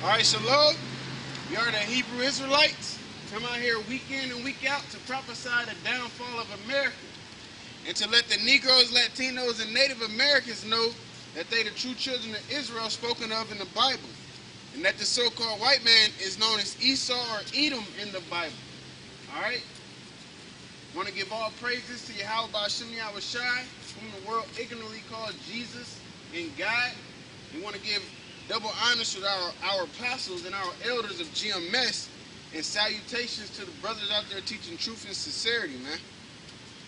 Alright, shalom. We are the Hebrew Israelites. Come out here week in and week out to prophesy the downfall of America. And to let the Negroes, Latinos, and Native Americans know that they the true children of Israel spoken of in the Bible. And that the so-called white man is known as Esau or Edom in the Bible. Alright? Want to give all praises to Yahweh Ba'Shem Yahushai, whom the world ignorantly calls Jesus and God. We want to give double honors to our apostles and our elders of GMS, and salutations to the brothers out there teaching truth and sincerity, man.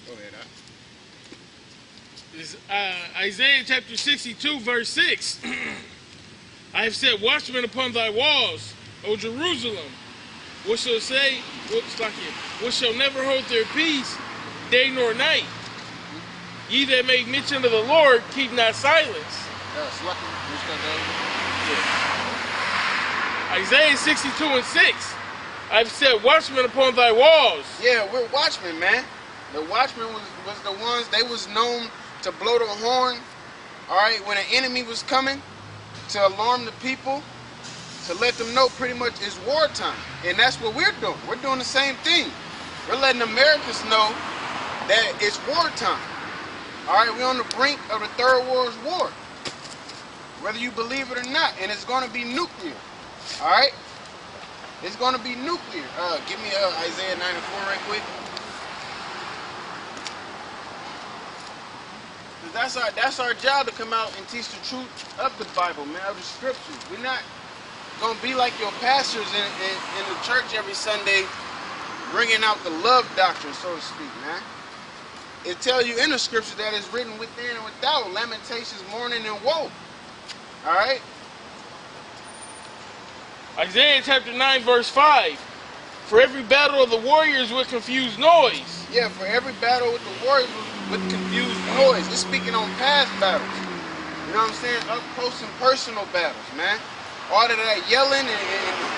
Go ahead, This is Isaiah chapter 62, verse 6. I have set watchmen upon thy walls, O Jerusalem. What shall say? What shall never hold their peace, day nor night? Ye that make mention of the Lord, keep not silence. Isaiah 62 and 6. I've set watchmen upon thy walls. Yeah, we're watchmen, man. The watchmen was the ones, they was known to blow the horn, all right, when an enemy was coming, to alarm the people, to let them know pretty much it's wartime. And that's what we're doing. We're doing the same thing. We're letting Americans know that it's wartime. All right, we're on the brink of the Third World War, whether you believe it or not, and it's going to be nuclear. All right, it's going to be nuclear. Give me Isaiah 94 right quick. That's our job, to come out and teach the truth of the Bible, man, of the scriptures. We're not gonna be like your pastors in the church every Sunday, bringing out the love doctrine, so to speak, man. It tells you in the scripture that it's written within and without, lamentations, mourning, and woe. All right. Isaiah chapter 9, verse 5. For every battle of the warriors with confused noise. Yeah, for every battle with the warriors with confused noise. It's speaking on past battles. You know what I'm saying? Up close and personal battles, man. All of that yelling and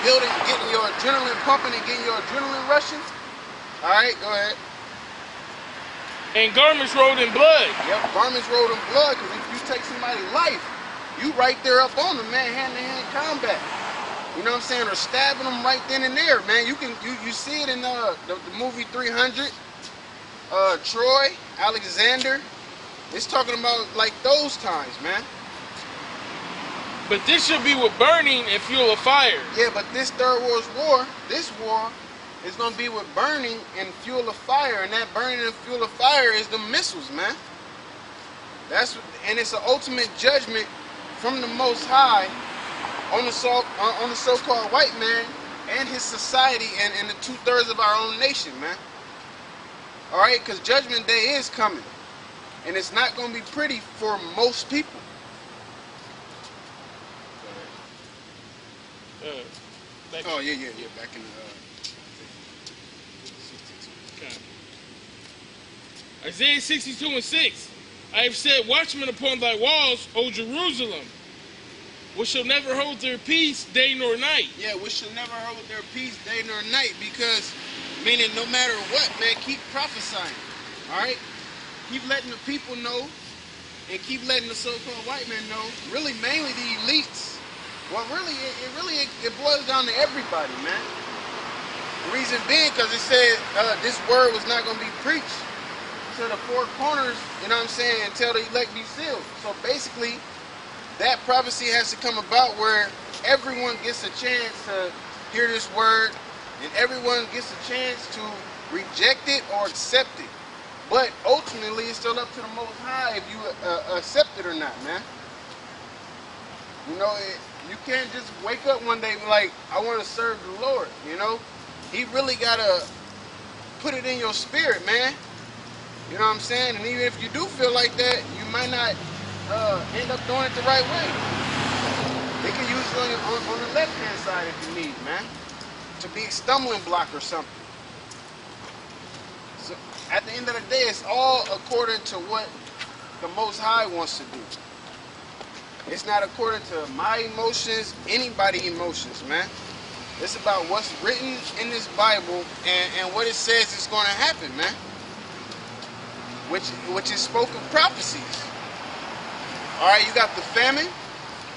building, getting your adrenaline pumping and getting your adrenaline rushing. All right, go ahead. And garments rolled in blood. Yep, garments rolled in blood, because if you take somebody's life, you right there up on them, man, hand-to-hand combat. You know what I'm saying? Or stabbing them right then and there, man. You see it in the movie 300. Troy, Alexander. It's talking about like those times, man. But this should be with burning and fuel of fire. Yeah, but this Third World War, this war, is going to be with burning and fuel of fire. And that burning and fuel of fire is the missiles, man. And it's an ultimate judgment from the Most High on the so-called white man and his society and the 2/3 of our own nation, man. All right, because Judgment Day is coming. And it's not going to be pretty for most people. Oh, yeah, back in the... Okay. Isaiah 62 and 6. I have set watchmen upon thy walls, O Jerusalem, which shall never hold their peace day nor night. Yeah, which shall never hold their peace day nor night, because, meaning no matter what, man, keep prophesying, all right? Keep letting the people know, and keep letting the so-called white men know, really mainly the elites. Well, really, it boils down to everybody, man. The reason being, because it said this word was not going to be preached to the four corners, you know what I'm saying, until the elect be sealed. So basically, that prophecy has to come about where everyone gets a chance to hear this word, and everyone gets a chance to reject it or accept it. But ultimately, it's still up to the Most High if you accept it or not, man. You know, you can't just wake up one day and be like, I want to serve the Lord, you know? He really got to put it in your spirit, man. You know what I'm saying? And even if you do feel like that, you might not end up doing it the right way. They can use it on the left-hand side if you need, man. To be a stumbling block or something. So at the end of the day, it's all according to what the Most High wants to do. It's not according to my emotions, anybody's emotions, man. It's about what's written in this Bible and what it says is going to happen, man. Which is spoken prophecies. All right, you got the famine.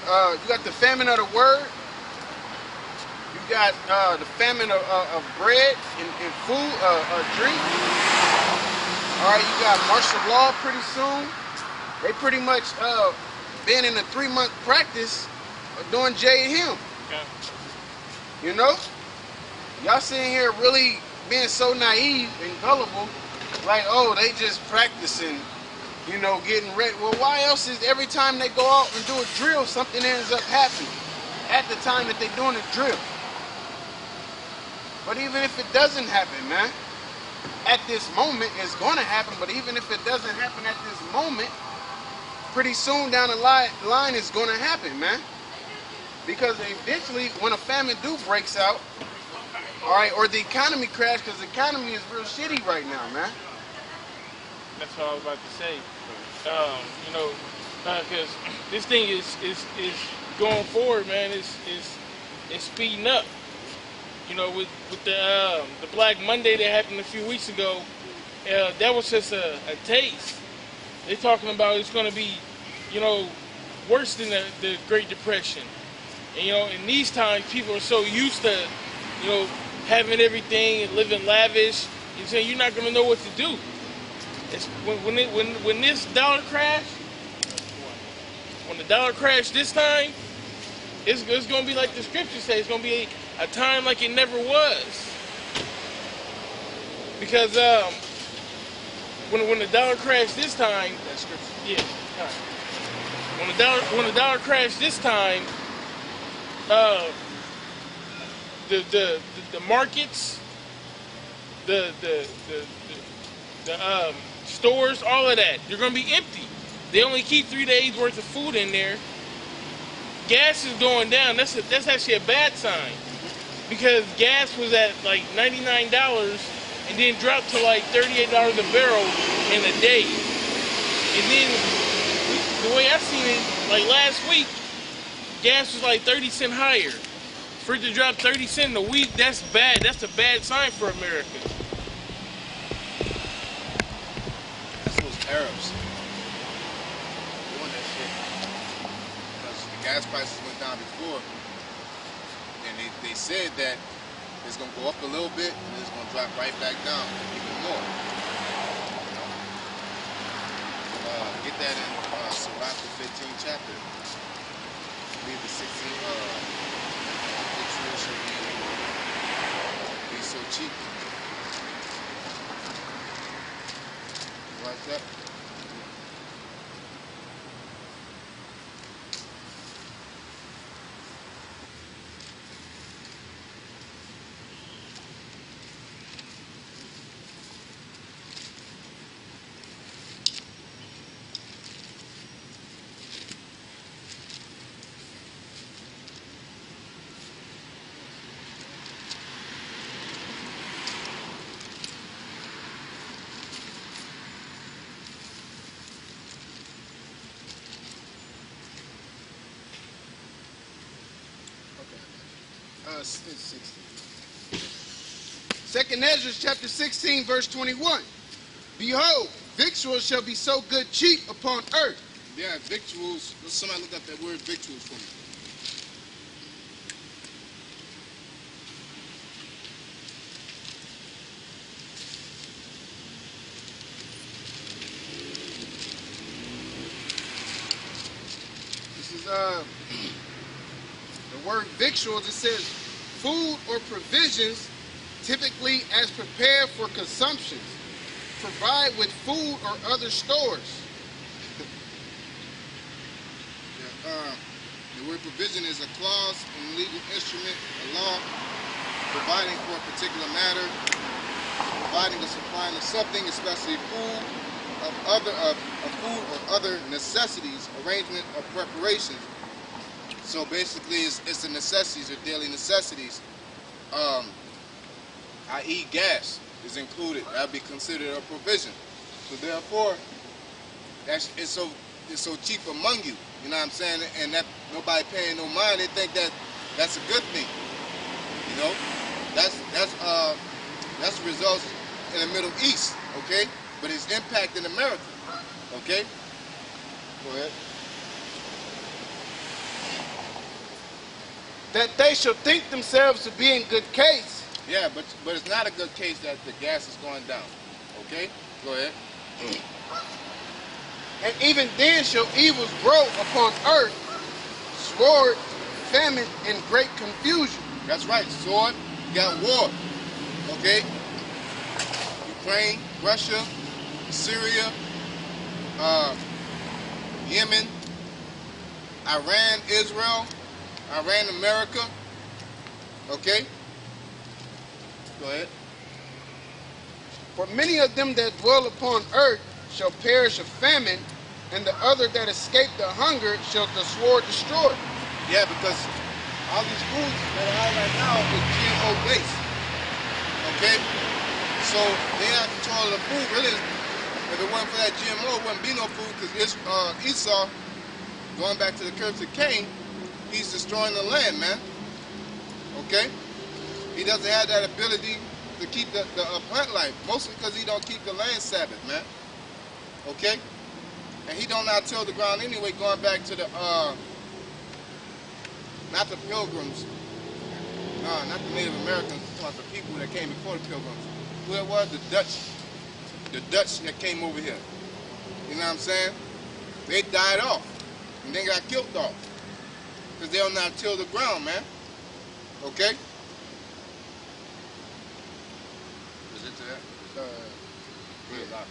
You got the famine of the word. You got the famine of bread and food, drink. All right, you got martial law pretty soon. They pretty much been in a 3-month practice of doing J and him. Okay. You know, y'all sitting here really being so naive and gullible, like, oh, they just practicing, you know, getting ready. Well, why else is every time they go out and do a drill, something ends up happening at the time that they're doing a drill? But even if it doesn't happen, man, at this moment, it's going to happen. But even if it doesn't happen at this moment, pretty soon down the line it's going to happen, man. Because eventually, when a famine breaks out, all right, or the economy crash, because the economy is real shitty right now, man. That's what I was about to say. You know, because this thing is going forward, man. It's speeding up. You know, with the Black Monday that happened a few weeks ago, that was just a taste. They're talking about it's going to be, you know, worse than the Great Depression. And, you know, in these times, people are so used to, you know, having everything and living lavish. You say you're not going to know what to do. It's when this dollar crash, when the dollar crash this time, it's going to be like the scripture says. It's going to be a time like it never was. Because when the dollar crashed this time, That's scripture. yeah. When the dollar crashed this time, the markets, the stores, all of that, they're gonna be empty. They only keep 3 days worth of food in there. Gas is going down. That's actually a bad sign, because gas was at like $99 and then dropped to like $38 a barrel in a day. And then the way I seen it, like last week, gas was like 30 cents higher. For it to drop 30 cents in a week, that's bad. That's a bad sign for America. That's those Arabs doing that shit. Because the gas prices went down before, and they said that it's gonna go up a little bit and it's gonna drop right back down even more. Get that in Sirach the 15th chapter. I believe the 16th. Be so cheap. Like that. It's 16. Second Ezra chapter 16 verse 21. Behold, victuals shall be so good cheap upon earth. Yeah, victuals. Somebody look up that word victuals for me. This is the word victuals. It says food or provisions, typically as prepared for consumption. Provide with food or other stores. The word provision is a clause in legal instrument, a law, providing for a particular matter, providing or supplying of something, especially food, food or other necessities, arrangement or preparation. So basically, it's the necessities or daily necessities. I.e., gas is included. That'd be considered a provision. So therefore, it's so cheap among you. You know what I'm saying? And that nobody paying no mind. They think that that's a good thing. You know, that's the results in the Middle East. Okay, but it's impacting America. Okay, go ahead. that they shall think themselves to be in good case. Yeah, but it's not a good case that the gas is going down. Okay? Go ahead. And even then shall evils grow upon earth, sword, famine, and great confusion. That's right. Sword, you got war. Okay? Ukraine, Russia, Syria, Yemen, Iran, Israel, Iran, America. Okay? Go ahead. For many of them that dwell upon earth shall perish of famine, and the other that escape the hunger shall the sword destroy. Yeah, because all these foods that are out right now is GMO based. Okay? So they have control of the food. Really, if it wasn't for that GMO, it wouldn't be no food, because Esau, going back to the curse of Cain, he's destroying the land, man. Okay? He doesn't have that ability to keep the plant life, mostly because he don't keep the land Sabbath, man. Okay? And he don't not till the ground anyway, going back to the, not the pilgrims, no, not the Native Americans, but the people that came before the pilgrims. Who it was? The Dutch that came over here. You know what I'm saying? They died off, and they got killed off, because they don't not till the ground, man. Okay? Was it to that? Good luck.